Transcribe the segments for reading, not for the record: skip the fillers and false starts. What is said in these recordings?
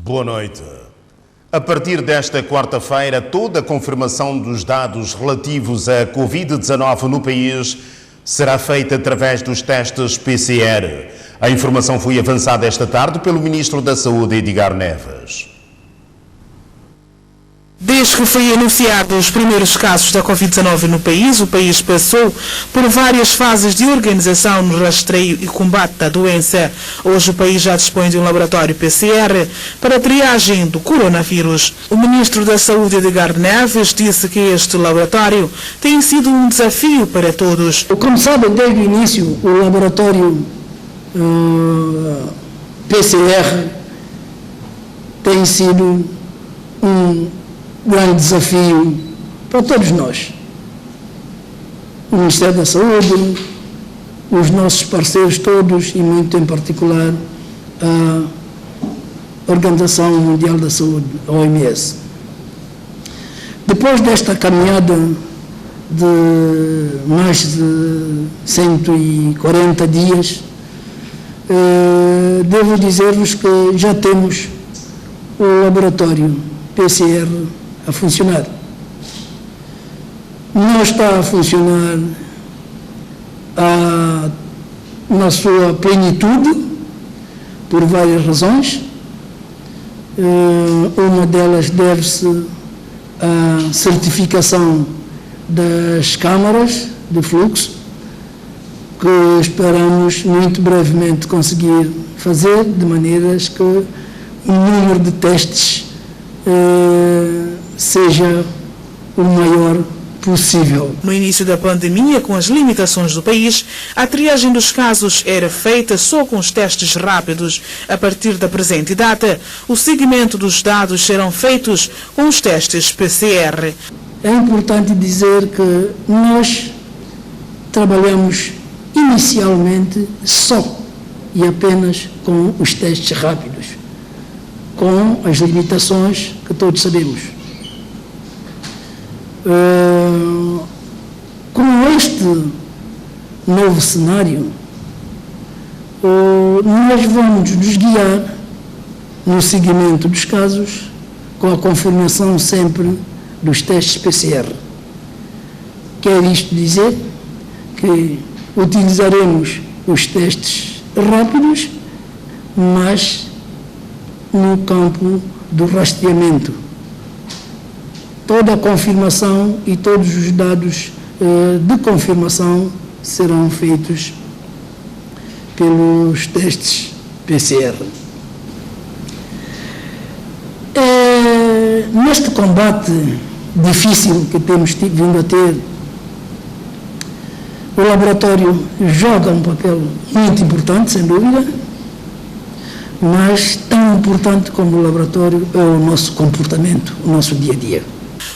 Boa noite. A partir desta quarta-feira, toda a confirmação dos dados relativos à Covid-19 no país será feita através dos testes PCR. A informação foi avançada esta tarde pelo Ministro da Saúde, Edgar Neves. Desde que foi anunciado os primeiros casos da Covid-19 no país, o país passou por várias fases de organização no rastreio e combate da doença. Hoje o país já dispõe de um laboratório PCR para a triagem do coronavírus. O Ministro da Saúde, Edgar Neves, disse que este laboratório tem sido um desafio para todos. Como sabem, desde o início, o laboratório PCR tem sido um grande desafio para todos nós. O Ministério da Saúde, os nossos parceiros todos e muito em particular a Organização Mundial da Saúde, a OMS. Depois desta caminhada de mais de 140 dias, devo dizer-vos que já temos o laboratório PCR a funcionar. Não está a funcionar na sua plenitude, por várias razões. Uma delas deve-se à certificação das câmaras de fluxo, que esperamos muito brevemente conseguir fazer, de maneiras que o número de testes seja o maior possível. No início da pandemia, com as limitações do país, a triagem dos casos era feita só com os testes rápidos. A partir da presente data, o seguimento dos dados serão feitos com os testes PCR. É importante dizer que nós trabalhamos inicialmente só e apenas com os testes rápidos, com as limitações que todos sabemos. Com este novo cenário, nós vamos nos guiar no seguimento dos casos com a confirmação sempre dos testes PCR. Quer isto dizer que utilizaremos os testes rápidos, mas no campo do rastreamento. Toda a confirmação e todos os dados de confirmação serão feitos pelos testes PCR. Neste combate difícil que temos vindo a ter, o laboratório joga um papel muito importante, sem dúvida, mas tão importante como o laboratório é o nosso comportamento, o nosso dia-a-dia.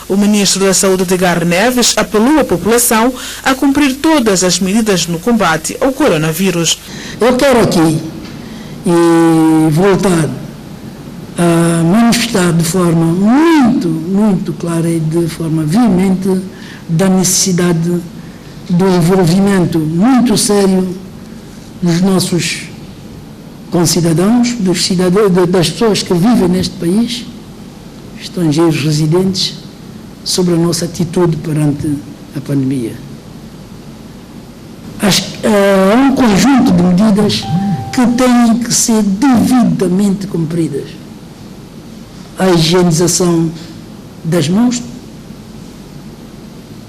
O Ministro da Saúde, Edgar Neves, apelou à população a cumprir todas as medidas no combate ao coronavírus. Eu quero aqui voltar a manifestar de forma muito clara e de forma veemente da necessidade do envolvimento muito sério dos nossos concidadãos, das pessoas que vivem neste país, estrangeiros residentes, sobre a nossa atitude perante a pandemia. Há um conjunto de medidas que têm que ser devidamente cumpridas. A higienização das mãos,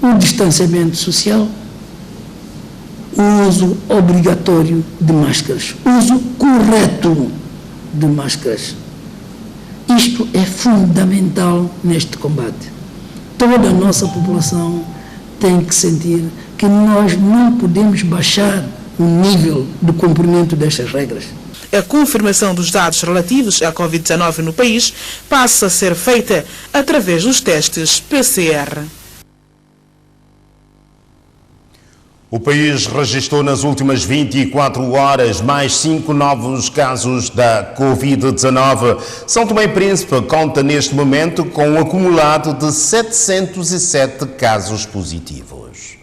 o distanciamento social, o uso obrigatório de máscaras, uso correto de máscaras. Isto é fundamental neste combate. Toda a nossa população tem que sentir que nós não podemos baixar o nível de cumprimento destas regras. A confirmação dos dados relativos à Covid-19 no país passa a ser feita através dos testes PCR. O país registrou nas últimas 24 horas mais 5 novos casos da Covid-19. São Tomé e Príncipe conta neste momento com um acumulado de 707 casos positivos.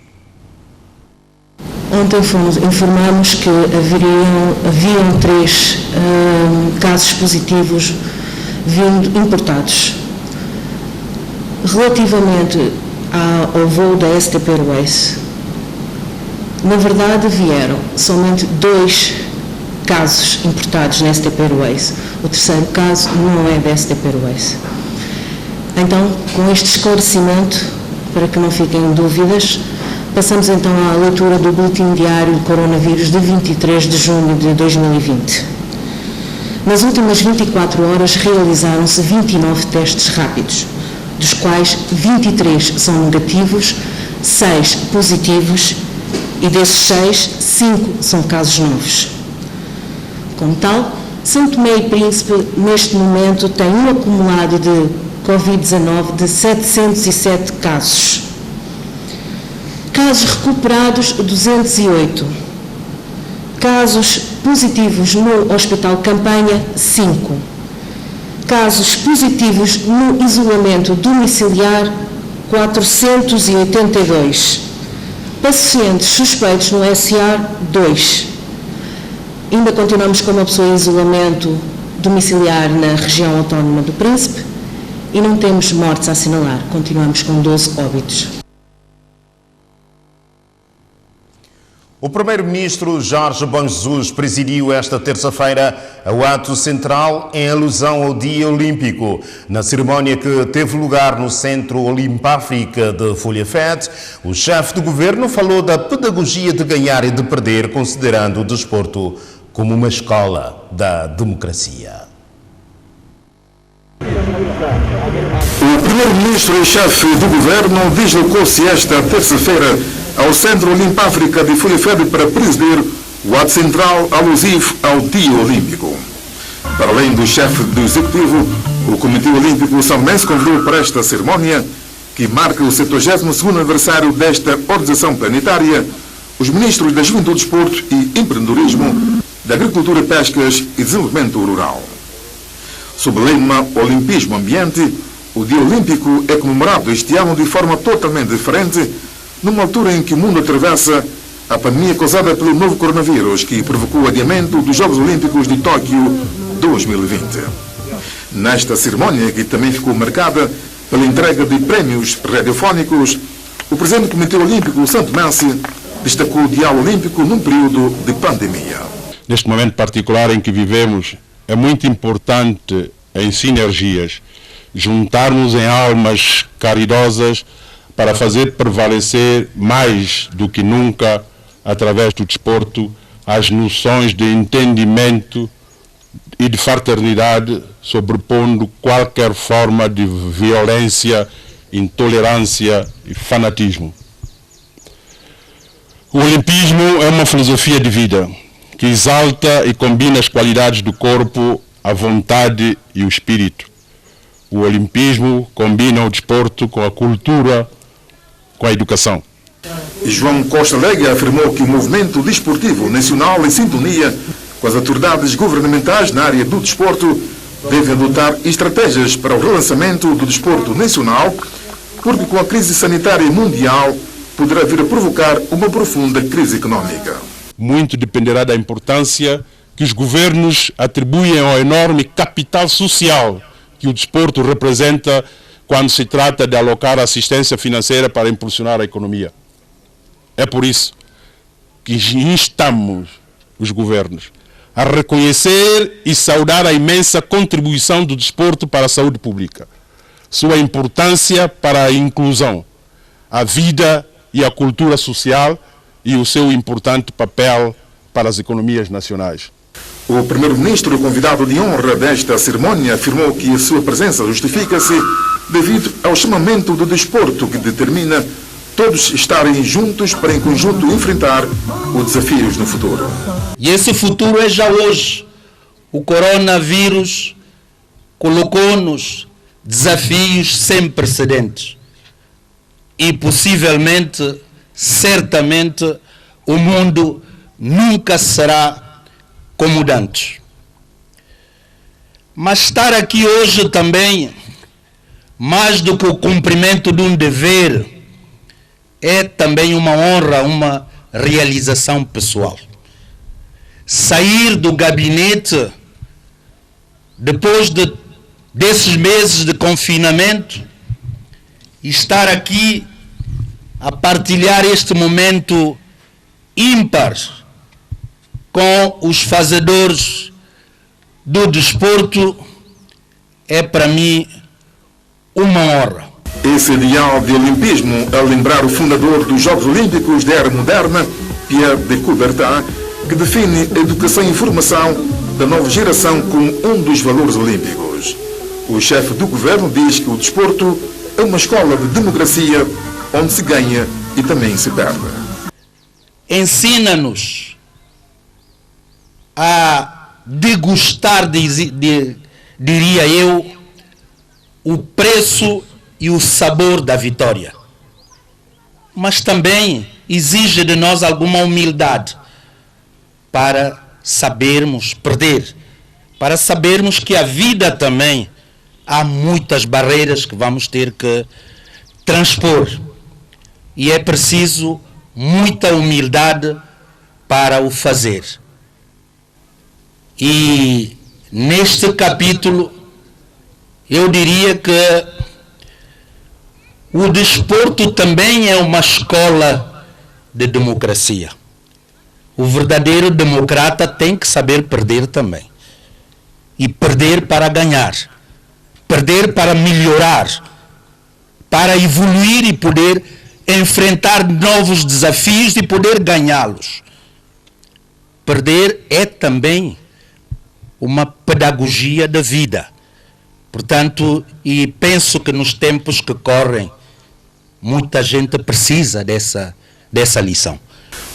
Ontem informámos que haviam 3 casos positivos vindo importados. Relativamente ao voo da STP Airways, na verdade vieram somente 2 casos importados na STP Airways. O terceiro caso não é da STP Airways. Então, com este esclarecimento, para que não fiquem dúvidas, passamos então à leitura do Boletim Diário do Coronavírus de 23 de junho de 2020. Nas últimas 24 horas realizaram-se 29 testes rápidos, dos quais 23 são negativos, 6 positivos e desses 6, 5 são casos novos. Como tal, São Tomé e Príncipe, neste momento, tem um acumulado de Covid-19 de 707 casos. Casos recuperados, 208. Casos positivos no Hospital Campanha, 5. Casos positivos no isolamento domiciliar, 482. Pacientes suspeitos no SA, 2. Ainda continuamos com uma pessoa em isolamento domiciliar na região autónoma do Príncipe e não temos mortes a assinalar. Continuamos com 12 óbitos. O primeiro-ministro Jorge Bom Jesus presidiu esta terça-feira o ato central em alusão ao Dia Olímpico. Na cerimónia que teve lugar no Centro Olimpáfrica de Folha-Fete, o chefe do governo falou da pedagogia de ganhar e de perder, considerando o desporto como uma escola da democracia. O primeiro-ministro e chefe do governo deslocou-se esta terça-feira ao Centro Olimpáfrica de Folha-Fete para presidir o ato central alusivo ao Dia Olímpico. Para além do chefe do Executivo, o Comitê Olímpico também se convidou para esta cerimónia, que marca o 72º aniversário desta organização planetária, os ministros da Juventude, Desporto e Empreendedorismo, da Agricultura, Pescas e Desenvolvimento Rural. Sob o lema Olimpismo Ambiente, o Dia Olímpico é comemorado este ano de forma totalmente diferente, numa altura em que o mundo atravessa a pandemia causada pelo novo coronavírus, que provocou o adiamento dos Jogos Olímpicos de Tóquio 2020. Nesta cerimónia, que também ficou marcada pela entrega de prémios radiofónicos, o presidente do Comitê Olímpico, santomense, destacou o Dia Olímpico num período de pandemia. Neste momento particular em que vivemos, é muito importante, em sinergias, juntarmos em almas caridosas para fazer prevalecer mais do que nunca, através do desporto, as noções de entendimento e de fraternidade, sobrepondo qualquer forma de violência, intolerância e fanatismo. O olimpismo é uma filosofia de vida que exalta e combina as qualidades do corpo, a vontade e o espírito. O olimpismo combina o desporto com a cultura, com a educação. João Costa Lega afirmou que o movimento desportivo nacional, em sintonia com as autoridades governamentais na área do desporto, deve adotar estratégias para o relançamento do desporto nacional, porque com a crise sanitária mundial poderá vir a provocar uma profunda crise econômica. Muito dependerá da importância que os governos atribuem ao enorme capital social que o desporto representa quando se trata de alocar assistência financeira para impulsionar a economia. É por isso que instamos os governos a reconhecer e saudar a imensa contribuição do desporto para a saúde pública, sua importância para a inclusão, a vida e a cultura social e o seu importante papel para as economias nacionais. O primeiro-ministro, convidado de honra desta cerimónia, afirmou que a sua presença justifica-se devido ao chamamento do desporto, que determina todos estarem juntos para em conjunto enfrentar os desafios no futuro. E esse futuro é já hoje. O coronavírus colocou-nos desafios sem precedentes. E possivelmente, certamente, o mundo nunca será como antes. Mas estar aqui hoje também, mais do que o cumprimento de um dever, é também uma honra, uma realização pessoal. Sair do gabinete depois de desses meses de confinamento e estar aqui a partilhar este momento ímpar com os fazedores do desporto é para mim uma honra. Esse ideal de olimpismo a lembrar o fundador dos Jogos Olímpicos da Era Moderna, Pierre de Coubertin, que define a educação e formação da nova geração como um dos valores olímpicos. O chefe do governo diz que o desporto é uma escola de democracia onde se ganha e também se perde. Ensina-nos a degustar, diria eu, o preço e o sabor da vitória. Mas também exige de nós alguma humildade para sabermos perder, para sabermos que a vida também há muitas barreiras que vamos ter que transpor. E é preciso muita humildade para o fazer. E neste capítulo, eu diria que o desporto também é uma escola de democracia. O verdadeiro democrata tem que saber perder também. E perder para ganhar. Perder para melhorar. Para evoluir e poder enfrentar novos desafios e poder ganhá-los. Perder é também uma pedagogia da vida. Portanto, e penso que nos tempos que correm, muita gente precisa dessa lição.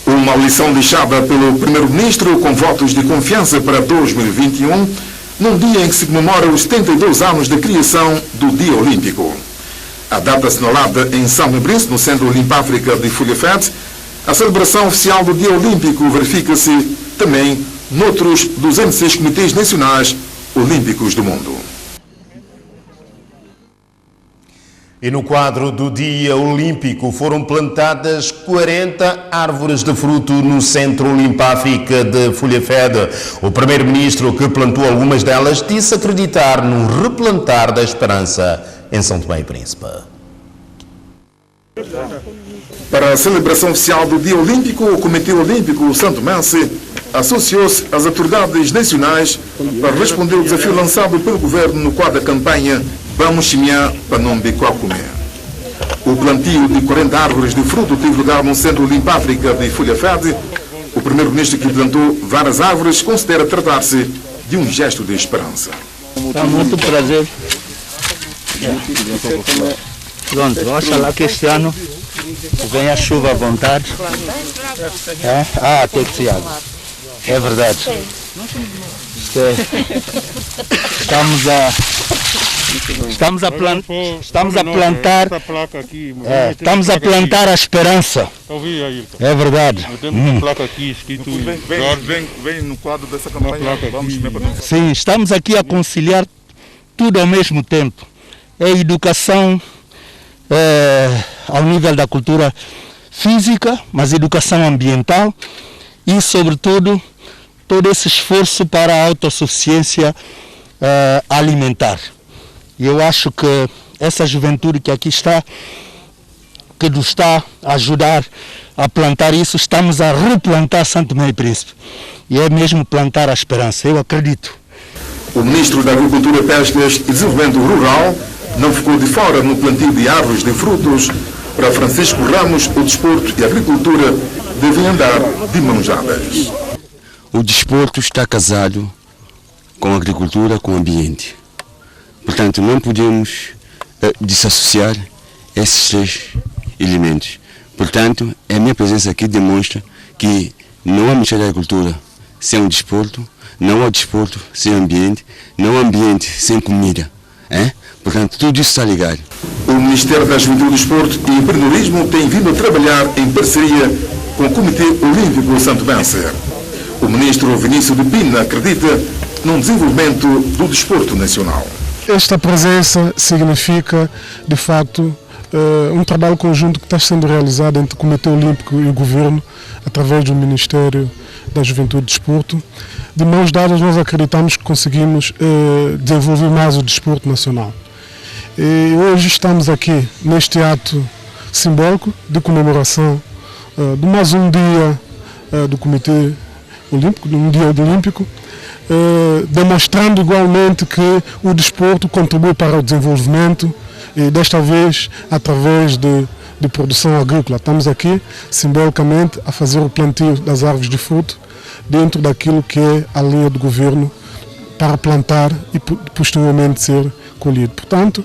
Uma lição deixada pelo Primeiro-Ministro com votos de confiança para 2021, num dia em que se comemora os 72 anos da criação do Dia Olímpico. A data assinalada em São Mebrense, no Centro Limpa-África de Folha-Fé, a celebração oficial do Dia Olímpico verifica-se também noutros 206 comitês nacionais olímpicos do mundo. E no quadro do Dia Olímpico foram plantadas 40 árvores de fruto no Centro Limpa-África de Folha-Fé. O primeiro-ministro, que plantou algumas delas, disse acreditar no replantar da esperança em São Tomé e Príncipe. Para a celebração oficial do Dia Olímpico, o Comitê Olímpico santomense associou-se às autoridades nacionais para responder ao desafio lançado pelo governo no quadro da campanha Vamos Semear para não comer. O plantio de 40 árvores de fruto teve lugar no Centro Limpa-África de Folha-Fé. O primeiro-ministro, que plantou várias árvores, considera tratar-se de um gesto de esperança. Está muito prazer. Pronto, oxalá que este ano venha a chuva à vontade. Tem que ser água. É verdade. Estamos a plantar a esperança. É verdade. Temos uma placa aqui escrito. Vem no quadro dessa campanha. Sim, estamos aqui a conciliar tudo ao mesmo tempo. É educação ao nível da cultura física, mas educação ambiental e, sobretudo, todo esse esforço para a autossuficiência alimentar. E eu acho que essa juventude que aqui está, que nos está a ajudar a plantar isso, estamos a replantar São Tomé e Príncipe. E é mesmo plantar a esperança, eu acredito. O ministro da Agricultura, Pescas e Desenvolvimento Rural não ficou de fora no plantio de árvores de frutos. Para Francisco Ramos, o desporto e a agricultura devem andar de mãos dadas. O desporto está casado com a agricultura, com o ambiente. Portanto, não podemos desassociar esses três elementos. Portanto, a minha presença aqui demonstra que não há Ministério da Agricultura sem o desporto, não há desporto sem ambiente, não há ambiente sem comida. Portanto, tudo isso está ligado. O Ministério da Juventude, Desporto e Empreendedorismo tem vindo a trabalhar em parceria com o Comitê Olímpico santomense. O ministro Vinícius de Pina acredita no desenvolvimento do desporto nacional. Esta presença significa, de facto, um trabalho conjunto que está sendo realizado entre o Comitê Olímpico e o Governo, através do Ministério da Juventude e Desporto, de mãos dadas nós acreditamos que conseguimos desenvolver mais o desporto nacional. E hoje estamos aqui neste ato simbólico de comemoração de mais um dia do Comitê Olímpico, de um dia olímpico, demonstrando igualmente que o desporto contribui para o desenvolvimento e desta vez através de produção agrícola. Estamos aqui simbolicamente a fazer o plantio das árvores de fruto dentro daquilo que é a linha do governo para plantar e posteriormente ser colhido. Portanto,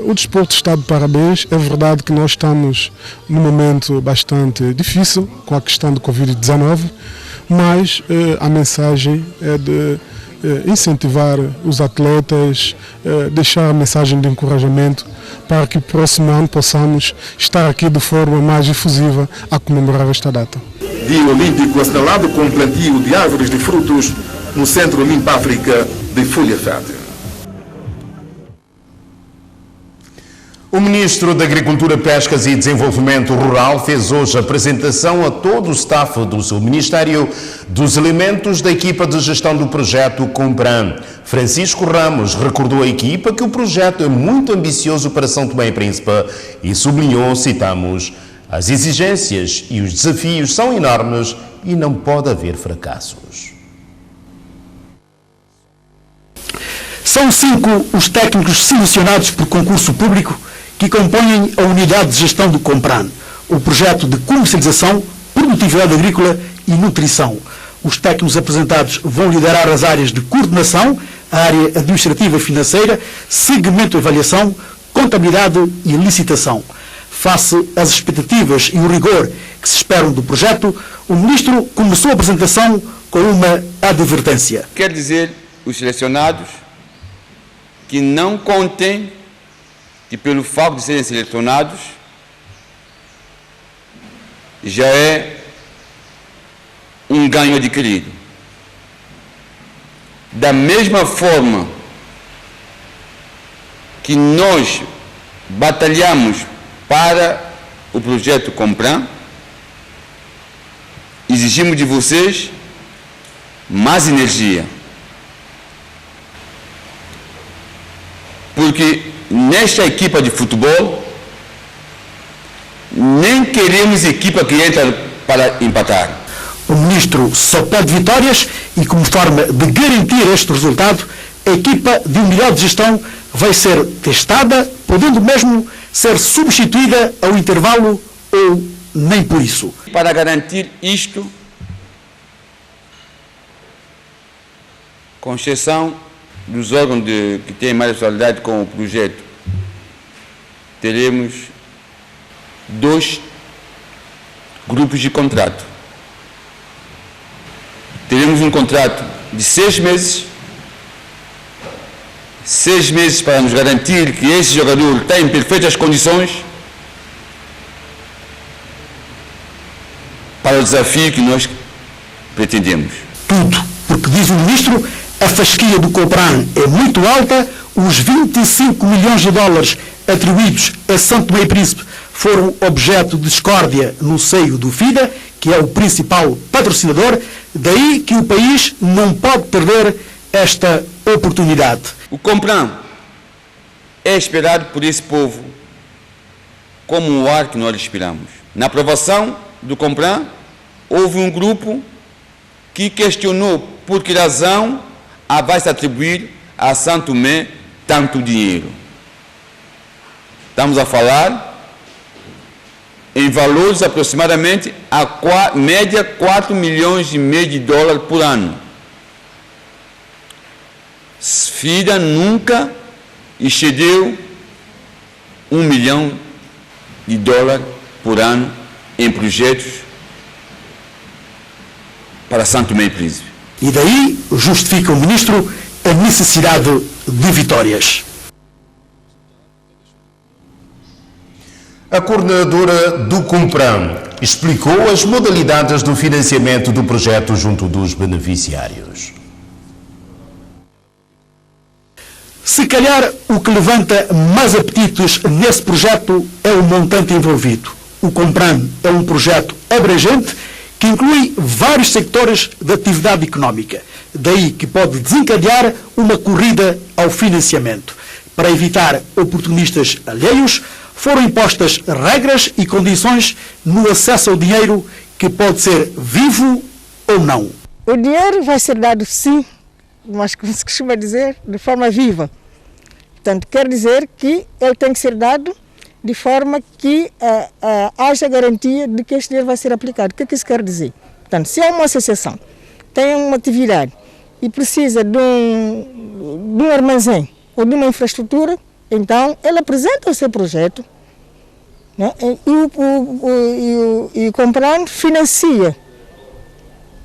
o desporto está de parabéns. É verdade que nós estamos num momento bastante difícil com a questão do Covid-19, mas a mensagem é de incentivar os atletas, deixar a mensagem de encorajamento para que o próximo ano possamos estar aqui de forma mais efusiva a comemorar esta data. Dia Olímpico assinalado com plantio de árvores de frutos no Centro Limpa África de Folha Verde. O Ministro da Agricultura, Pescas e Desenvolvimento Rural fez hoje a apresentação a todo o staff do seu Ministério dos elementos da equipa de gestão do projeto Compran. Francisco Ramos recordou à equipa que o projeto é muito ambicioso para São Tomé e Príncipe e sublinhou, citamos, as exigências e os desafios são enormes e não pode haver fracassos. São 5 os técnicos selecionados por concurso público que compõem a unidade de gestão do Compran, o projeto de comercialização, produtividade agrícola e nutrição. Os técnicos apresentados vão liderar as áreas de coordenação, a área administrativa e financeira, segmento de avaliação, contabilidade e licitação. Face às expectativas e o rigor que se esperam do projeto, o Ministro começou a apresentação com uma advertência. Quer dizer, os selecionados que não contem que pelo fato de serem selecionados já é um ganho adquirido. Da mesma forma que nós batalhamos para o projeto Compran, exigimos de vocês mais energia. Porque nesta equipa de futebol, nem queremos equipa que entra para empatar. O Ministro só pede vitórias e, como forma de garantir este resultado, a equipa de unidade de gestão vai ser testada, podendo mesmo ser substituída ao intervalo ou nem por isso. Para garantir isto, com exceção dos órgãos que têm mais responsabilidade com o projeto, teremos 2 grupos de contrato. Teremos um contrato de 6 meses, 6 meses para nos garantir que esse jogador está em perfeitas condições para o desafio que nós pretendemos. Tudo, porque diz o Ministro, a fasquia do Compran é muito alta, os 25 milhões de dólares atribuídos a São Tomé e Príncipe foram objeto de discórdia no seio do FIDA, que é o principal patrocinador, daí que o país não pode perder esta oportunidade. O Compran é esperado por esse povo como o ar que nós respiramos. Na aprovação do Compran, houve um grupo que questionou por que razão vai se atribuir a São Tomé tanto dinheiro. Estamos a falar em valores aproximadamente a média 4,5 milhões de dólares por ano. FIDA nunca excedeu 1 milhão de dólares por ano em projetos para São Tomé e Príncipe. E daí justifica o Ministro a necessidade de vitórias. A coordenadora do Compran explicou as modalidades do financiamento do projeto junto dos beneficiários. Se calhar o que levanta mais apetites nesse projeto é o montante envolvido. O Compran é um projeto abrangente que inclui vários sectores da atividade económica. Daí que pode desencadear uma corrida ao financiamento. Para evitar oportunistas alheios, foram impostas regras e condições no acesso ao dinheiro, que pode ser vivo ou não. O dinheiro vai ser dado sim, mas como se costuma dizer, de forma viva. Portanto, quer dizer que ele tem que ser dado de forma que haja garantia de que este dinheiro vai ser aplicado. O que é que isso quer dizer? Portanto, se é uma associação, tem uma atividade e precisa de um armazém ou de uma infraestrutura, então ele apresenta o seu projeto, né? E comprando financia,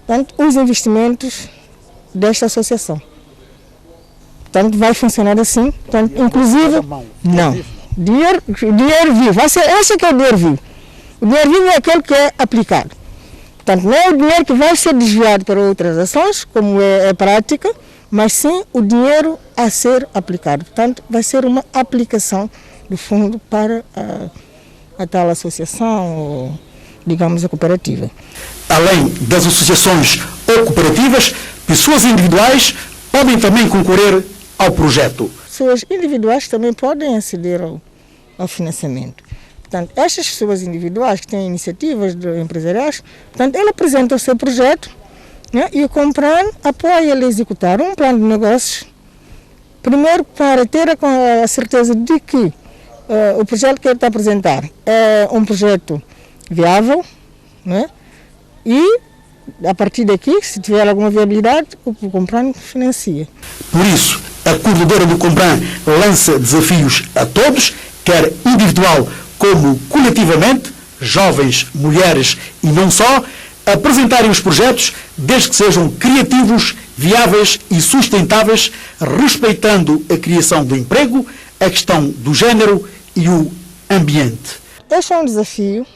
portanto, os investimentos desta associação. Portanto, vai funcionar assim. Portanto, inclusive, não. Dinheiro vivo. Esse é que é o dinheiro vivo. O dinheiro vivo é aquele que é aplicado. Portanto, não é o dinheiro que vai ser desviado para outras ações, como é prática, mas sim o dinheiro a ser aplicado. Portanto, vai ser uma aplicação do fundo para a tal associação, ou, digamos, a cooperativa. Além das associações ou cooperativas, pessoas individuais podem também concorrer ao projeto. Pessoas individuais também podem aceder ao financiamento. Portanto, estas pessoas individuais que têm iniciativas empresariais, portanto, ele apresenta o seu projeto, né, e o Compran apoia ele a executar um plano de negócios, primeiro para ter a certeza de que o projeto que ele está a apresentar é um projeto viável, né, e a partir daqui, se tiver alguma viabilidade, o Compran financia. Por isso, a coordenadora do Compran lança desafios a todos, quer individual como coletivamente, jovens, mulheres e não só, apresentarem os projetos desde que sejam criativos, viáveis e sustentáveis, respeitando a criação do emprego, a questão do género e o ambiente. Este é um desafio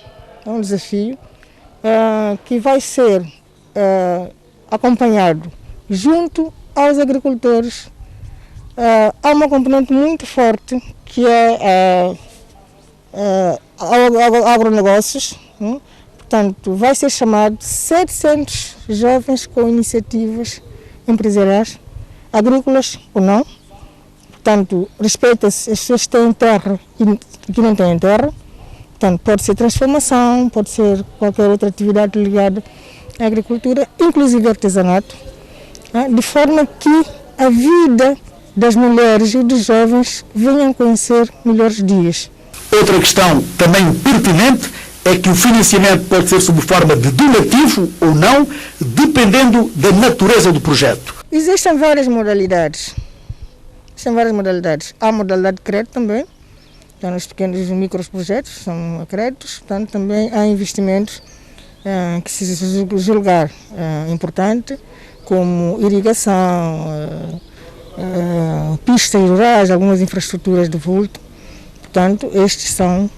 que vai ser acompanhado junto aos agricultores. Há uma componente muito forte que é agronegócios. Portanto, vai ser chamado 700 jovens com iniciativas empresariais, agrícolas ou não. Portanto, respeita-se as pessoas que têm terra e que não têm terra. Portanto, pode ser transformação, pode ser qualquer outra atividade ligada à agricultura, inclusive artesanato, de forma que a vida das mulheres e dos jovens venham conhecer melhores dias. Outra questão também pertinente é que o financiamento pode ser sob forma de donativo ou não, dependendo da natureza do projeto. Existem várias modalidades. Há a modalidade de crédito também. Então, os pequenos e micros projetos são créditos. Portanto, também há investimentos que se julgar importante, como irrigação, pistas rurais, algumas infraestruturas de vulto. Portanto, estes são.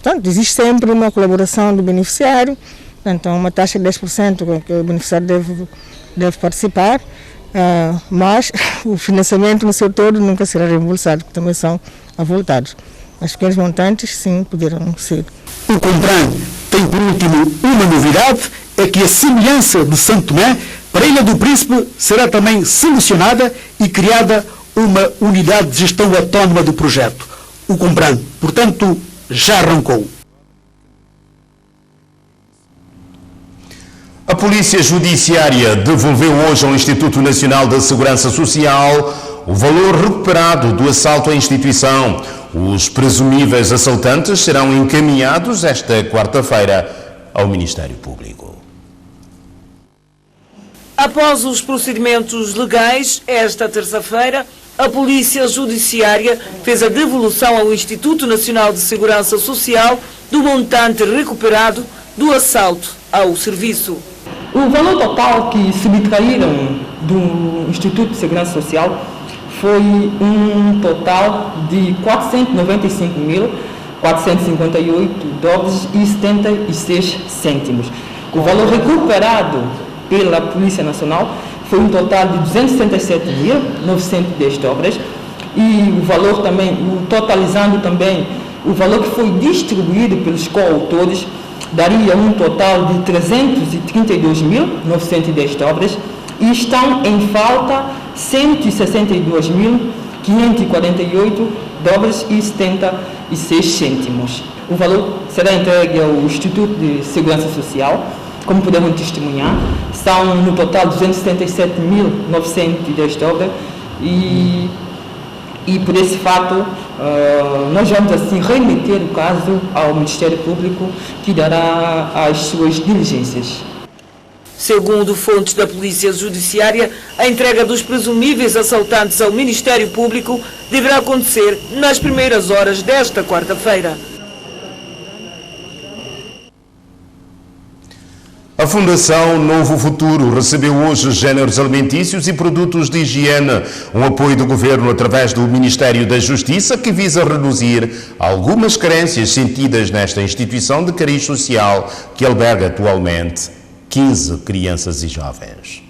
Portanto, existe sempre uma colaboração do beneficiário, então uma taxa de 10% que o beneficiário deve participar, mas o financiamento no seu todo nunca será reembolsado, porque também são avultados. Os pequenos montantes, sim, poderão ser. O Compran tem, por último, uma novidade, é que a semelhança de Santo Tomé, para a Ilha do Príncipe, será também selecionada e criada uma unidade de gestão autónoma do projeto. O Compran, portanto, já arrancou. A Polícia Judiciária devolveu hoje ao Instituto Nacional da Segurança Social o valor recuperado do assalto à instituição. Os presumíveis assaltantes serão encaminhados esta quarta-feira ao Ministério Público. Após os procedimentos legais, esta terça-feira, a Polícia Judiciária fez a devolução ao Instituto Nacional de Segurança Social do montante recuperado do assalto ao serviço. O valor total que subtraíram do Instituto de Segurança Social foi um total de $495.458,76. O valor recuperado pela Polícia Nacional foi um total de $277.910 e o valor também, totalizando também o valor que foi distribuído pelos coautores daria um total de 332.910 dobras e estão em falta 162.548 dobras e 76 cêntimos. O valor será entregue ao Instituto de Segurança Social, como podemos testemunhar, são no total 277.910 dobras e por esse fato nós vamos assim remeter o caso ao Ministério Público, que dará as suas diligências. Segundo fontes da Polícia Judiciária, a entrega dos presumíveis assaltantes ao Ministério Público deverá acontecer nas primeiras horas desta quarta-feira. A Fundação Novo Futuro recebeu hoje géneros alimentícios e produtos de higiene, um apoio do Governo através do Ministério da Justiça que visa reduzir algumas carências sentidas nesta instituição de cariz social que alberga atualmente 15 crianças e jovens.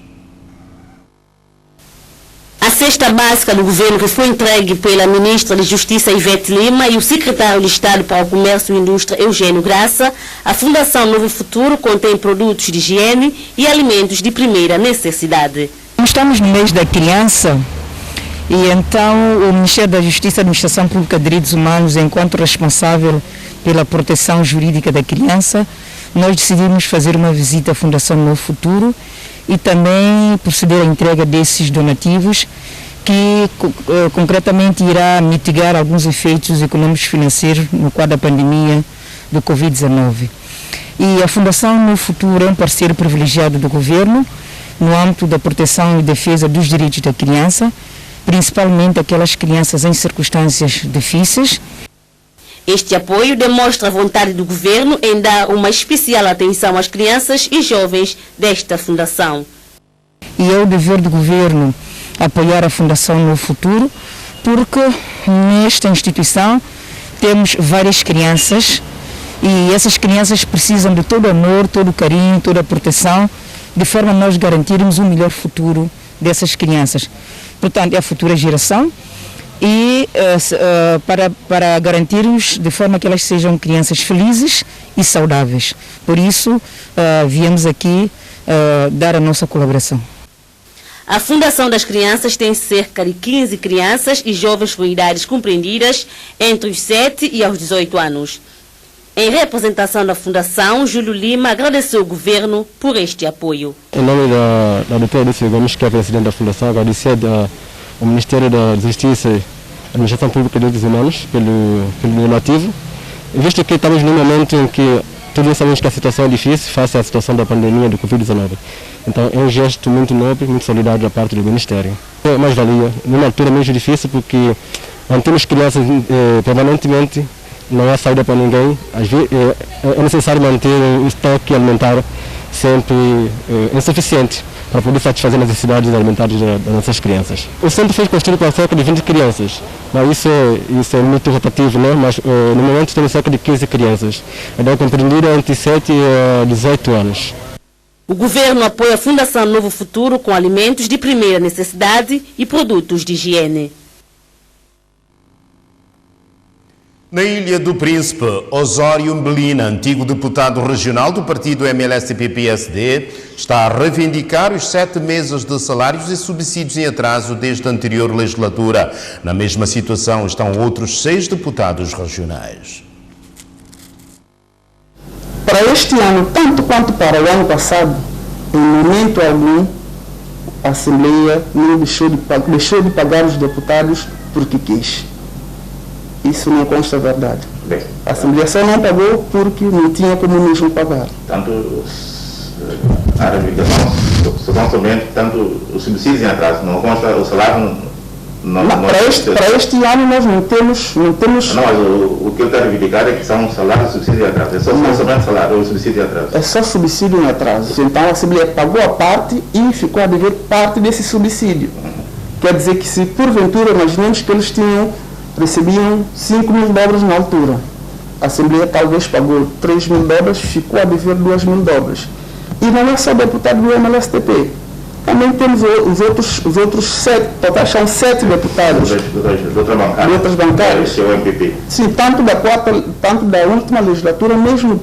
A cesta básica do governo que foi entregue pela Ministra de Justiça Ivete Lima e o Secretário de Estado para o Comércio e Indústria Eugênio Graça, a Fundação Novo Futuro contém produtos de higiene e alimentos de primeira necessidade. Estamos no mês da criança e então o Ministério da Justiça e Administração Pública de Direitos Humanos, enquanto responsável pela proteção jurídica da criança, nós decidimos fazer uma visita à Fundação Novo Futuro e também proceder à entrega desses donativos que concretamente irá mitigar alguns efeitos econômicos e financeiros no quadro da pandemia do Covid-19. E a Fundação Novo Futuro é um parceiro privilegiado do governo no âmbito da proteção e defesa dos direitos da criança, principalmente aquelas crianças em circunstâncias difíceis. Este apoio demonstra a vontade do governo em dar uma especial atenção às crianças e jovens desta fundação. E é o dever do governo apoiar a Fundação Novo Futuro, porque nesta instituição temos várias crianças e essas crianças precisam de todo o amor, todo o carinho, toda a proteção, de forma a nós garantirmos um melhor futuro dessas crianças. Portanto, é a futura geração. E para garantirmos de forma que elas sejam crianças felizes e saudáveis. Por isso, viemos aqui dar a nossa colaboração. A Fundação das Crianças tem cerca de 15 crianças e jovens com idades compreendidas entre os 7 e aos 18 anos. Em representação da Fundação, Júlio Lima agradeceu ao governo por este apoio. Em nome da doutora Lúcia Gomes, que é a presidente da Fundação, agradecer o Ministério da Justiça e Administração Pública de Direitos Humanos pelo donativo, visto que estamos num momento em que todos sabemos que a situação é difícil face à situação da pandemia do Covid-19. Então é um gesto muito nobre, muito solidário da parte do Ministério. É mais valia, numa altura mesmo difícil, porque mantemos crianças permanentemente, não há saída para ninguém, é necessário manter o estoque alimentar sempre insuficiente para poder satisfazer as necessidades alimentares das nossas crianças. O centro foi construído para cerca de 20 crianças, mas isso é muito rotativo, né? Mas no momento temos cerca de 15 crianças, então compreendido entre 7 e 18 anos. O governo apoia a Fundação Novo Futuro com alimentos de primeira necessidade e produtos de higiene. Na Ilha do Príncipe, Osório Mbelina, antigo deputado regional do partido MLSTP-PSD, está a reivindicar os 7 meses de salários e subsídios em atraso desde a anterior legislatura. Na mesma situação estão outros 6 deputados regionais. Para este ano, tanto quanto para o ano passado, em momento algum, a Assembleia não deixou de pagar os deputados porque quis. Isso não consta verdade. Bem, a Assembleia só não pagou porque não tinha como mesmo pagar. Tanto a reivindicação, somente tanto os subsídios em atraso, não consta o salário. Para este ano nós não temos. Não, mas o que ele está a reivindicar é que são salários e subsídios em atraso. É somente salário ou subsídio em atraso. É só subsídio em atraso. Então a Assembleia pagou a parte e ficou a dever parte desse subsídio. Quer dizer que se porventura imaginemos que eles recebiam 5 mil dobras na altura. A Assembleia talvez pagou 3 mil dobras, ficou a dever 2 mil dobras. E não é só deputado do MLSTP. Também temos os outros 7, total são 7 deputados. De outras bancárias. Que é o MPP. Sim, tanto da última legislatura, mesmo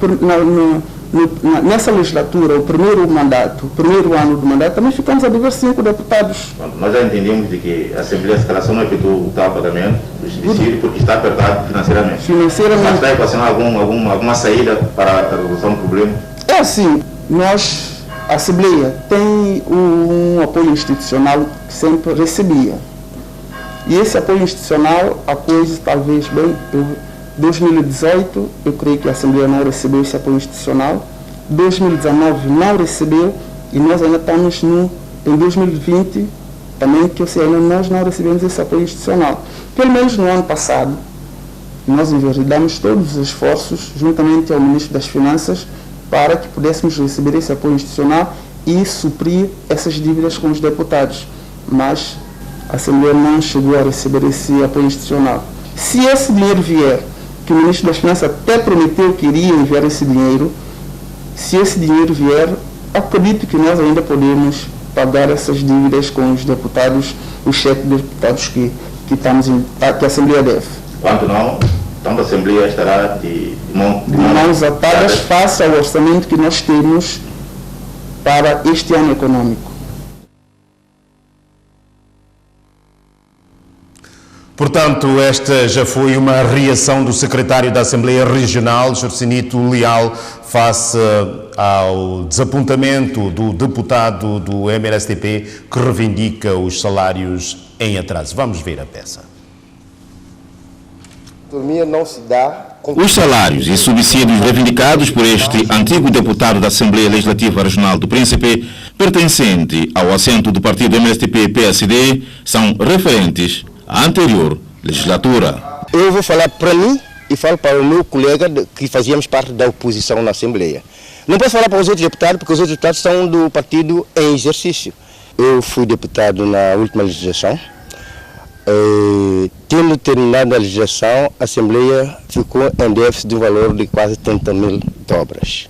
nessa legislatura, o primeiro ano do mandato, também ficamos a dever 5 deputados. Nós já entendemos de que a Assembleia de Escalação não efetuou o tal pagamento do subsídio porque está apertado financeiramente. Mas está equacionando alguma saída para a resolução do problema? É assim, a Assembleia tem um apoio institucional que sempre recebia. E esse apoio institucional, a coisa talvez bem... 2018, eu creio que a Assembleia não recebeu esse apoio institucional. 2019 não recebeu e nós ainda estamos em 2020, também que eu sei, ainda nós não recebemos esse apoio institucional. Pelo menos no ano passado, nós enveredamos todos os esforços, juntamente ao Ministro das Finanças, para que pudéssemos receber esse apoio institucional e suprir essas dívidas com os deputados. Mas a Assembleia não chegou a receber esse apoio institucional. Se esse dinheiro vier, que o Ministro das Finanças até prometeu que iria enviar esse dinheiro, se esse dinheiro vier, acredito que nós ainda podemos pagar essas dívidas com os deputados, os 7 deputados que a Assembleia deve. Quanto não, então a Assembleia estará de mãos atadas face ao orçamento que nós temos para este ano econômico. Portanto, esta já foi uma reação do secretário da Assembleia Regional, Jorcinito Leal, face ao desapontamento do deputado do MRSTP que reivindica os salários em atraso. Vamos ver a peça. Não se dá. Os salários e subsídios reivindicados por este antigo deputado da Assembleia Legislativa Regional do Príncipe, pertencente ao assento do partido MSTP-PSD, são referentes à anterior legislatura. Eu vou falar para mim e falo para o meu colega que fazíamos parte da oposição na Assembleia. Não posso falar para os outros deputados, porque os outros deputados são do partido em exercício. Eu fui deputado na última legislação. Tendo terminado a legislação, a Assembleia ficou em déficit de um valor de quase 30 mil dobras.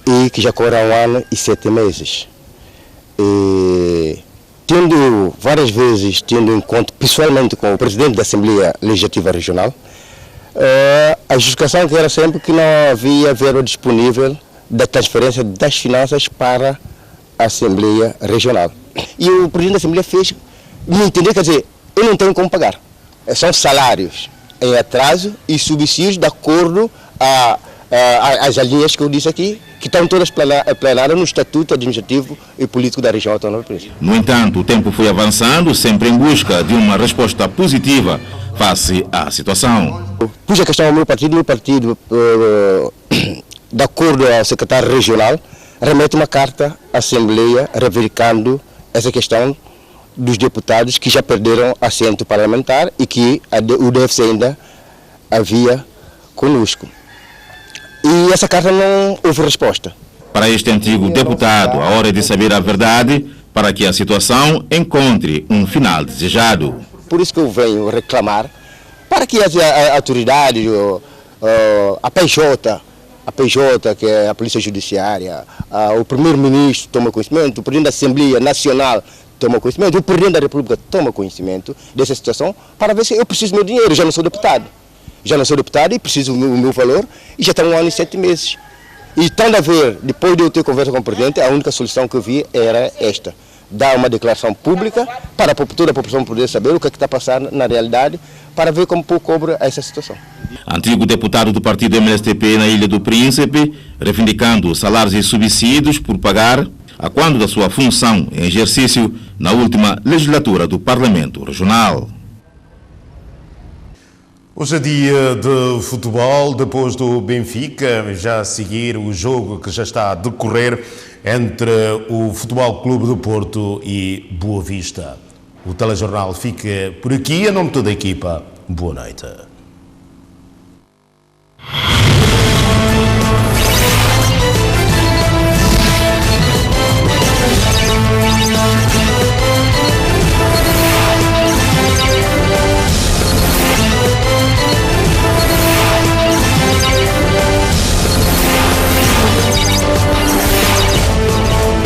E que já corre há 1 ano e 7 meses. Tendo várias vezes, tendo encontro pessoalmente com o presidente da Assembleia Legislativa Regional, a justificação que era sempre que não havia verba disponível da transferência das finanças para a Assembleia Regional. E o presidente da Assembleia fez me entender, quer dizer, eu não tenho como pagar. São salários em atraso e subsídios de acordo às linhas que eu disse aqui, que estão todas plenárias no Estatuto Administrativo e Político da Região Autónoma do Príncipe. No entanto, o tempo foi avançando, sempre em busca de uma resposta positiva face à situação. Pus a questão ao meu partido, de acordo ao secretário regional, remete uma carta à Assembleia reivindicando essa questão dos deputados que já perderam assento parlamentar e que o DFC ainda havia conosco. E essa carta não houve resposta. Para este antigo deputado, a hora é de saber a verdade para que a situação encontre um final desejado. Por isso que eu venho reclamar para que as autoridades, a PJ, que é a Polícia Judiciária, o Primeiro-Ministro toma conhecimento, o Presidente da Assembleia Nacional toma conhecimento, o Presidente da República toma conhecimento dessa situação para ver se eu preciso do meu dinheiro, eu já não sou deputado. Já não sou deputado e preciso do meu valor e já está 1 ano e 7 meses. E estando a ver, depois de eu ter conversa com o Presidente, a única solução que eu vi era esta. Dar uma declaração pública para toda a população poder saber o que está passando na realidade, para ver como cobra essa situação. Antigo deputado do partido MSTP na Ilha do Príncipe, reivindicando salários e subsídios por pagar a quando da sua função em exercício na última legislatura do Parlamento Regional. Hoje é dia de futebol, depois do Benfica, já a seguir o jogo que já está a decorrer entre o Futebol Clube do Porto e Boa Vista. O telejornal fica por aqui, em nome de toda a equipa. Boa noite.